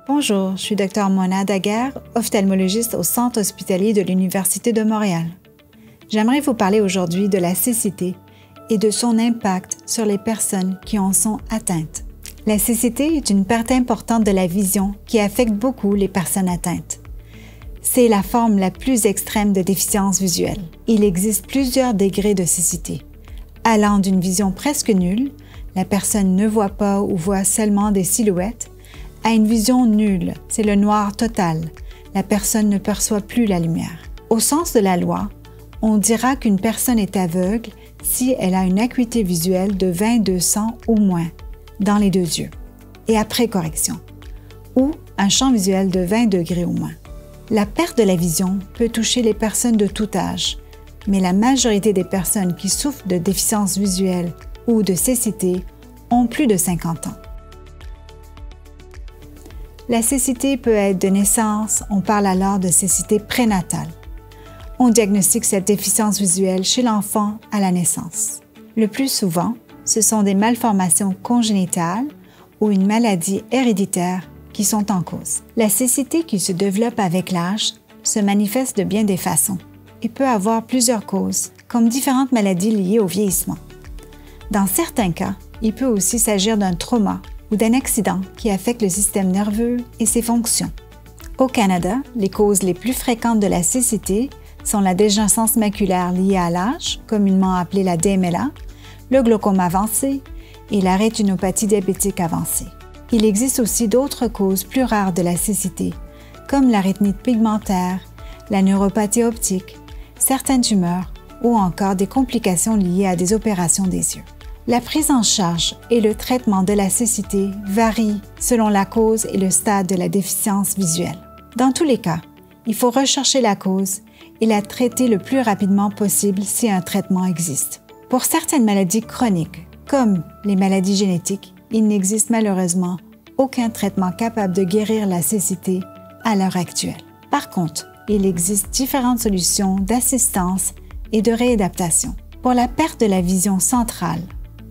Bonjour, je suis Dr Mona Daguerre, ophtalmologiste au Centre hospitalier de l'Université de Montréal. J'aimerais vous parler aujourd'hui de la cécité et de son impact sur les personnes qui en sont atteintes. La cécité est une perte importante de la vision qui affecte beaucoup les personnes atteintes. C'est la forme la plus extrême de déficience visuelle. Il existe plusieurs degrés de cécité. Allant d'une vision presque nulle, la personne ne voit pas ou voit seulement des silhouettes, à une vision nulle, c'est le noir total. La personne ne perçoit plus la lumière. Au sens de la loi, on dira qu'une personne est aveugle si elle a une acuité visuelle de 20/200 ou moins dans les deux yeux, et après correction, ou un champ visuel de 20 degrés ou moins. La perte de la vision peut toucher les personnes de tout âge, mais la majorité des personnes qui souffrent de déficience visuelle ou de cécité ont plus de 50 ans. La cécité peut être de naissance, on parle alors de cécité prénatale. On diagnostique cette déficience visuelle chez l'enfant à la naissance. Le plus souvent, ce sont des malformations congénitales ou une maladie héréditaire qui sont en cause. La cécité qui se développe avec l'âge se manifeste de bien des façons et peut avoir plusieurs causes, comme différentes maladies liées au vieillissement. Dans certains cas, il peut aussi s'agir d'un trauma ou d'un accident qui affecte le système nerveux et ses fonctions. Au Canada, les causes les plus fréquentes de la cécité sont la dégénérescence maculaire liée à l'âge, communément appelée la DMLA, le glaucome avancé et la rétinopathie diabétique avancée. Il existe aussi d'autres causes plus rares de la cécité, comme la rétinite pigmentaire, la neuropathie optique, certaines tumeurs ou encore des complications liées à des opérations des yeux. La prise en charge et le traitement de la cécité varient selon la cause et le stade de la déficience visuelle. Dans tous les cas, il faut rechercher la cause et la traiter le plus rapidement possible si un traitement existe. Pour certaines maladies chroniques, comme les maladies génétiques, il n'existe malheureusement aucun traitement capable de guérir la cécité à l'heure actuelle. Par contre, il existe différentes solutions d'assistance et de réadaptation. Pour la perte de la vision centrale,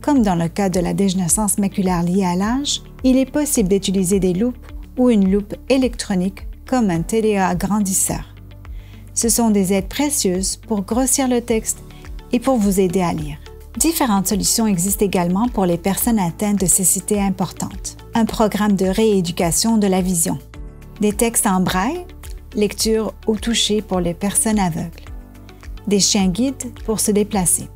comme dans le cas de la dégénérescence maculaire liée à l'âge, il est possible d'utiliser des loupes ou une loupe électronique comme un téléagrandisseur. Ce sont des aides précieuses pour grossir le texte et pour vous aider à lire. Différentes solutions existent également pour les personnes atteintes de cécité importante. Un programme de rééducation de la vision, des textes en braille, lecture au toucher pour les personnes aveugles, des chiens guides pour se déplacer,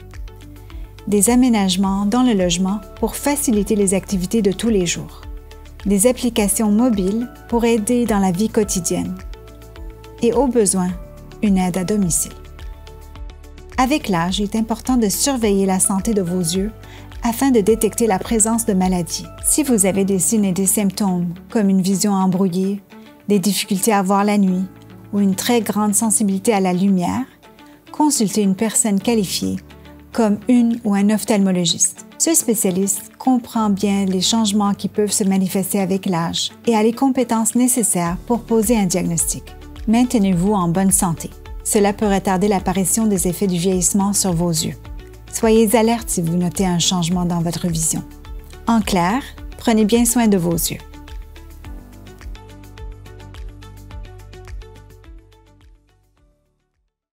des aménagements dans le logement pour faciliter les activités de tous les jours, des applications mobiles pour aider dans la vie quotidienne et au besoin, une aide à domicile. Avec l'âge, il est important de surveiller la santé de vos yeux afin de détecter la présence de maladies. Si vous avez des signes et des symptômes comme une vision embrouillée, des difficultés à voir la nuit ou une très grande sensibilité à la lumière, consultez une personne qualifiée comme une ou un ophtalmologiste. Ce spécialiste comprend bien les changements qui peuvent se manifester avec l'âge et a les compétences nécessaires pour poser un diagnostic. Maintenez-vous en bonne santé. Cela peut retarder l'apparition des effets du vieillissement sur vos yeux. Soyez alerte si vous notez un changement dans votre vision. En clair, prenez bien soin de vos yeux.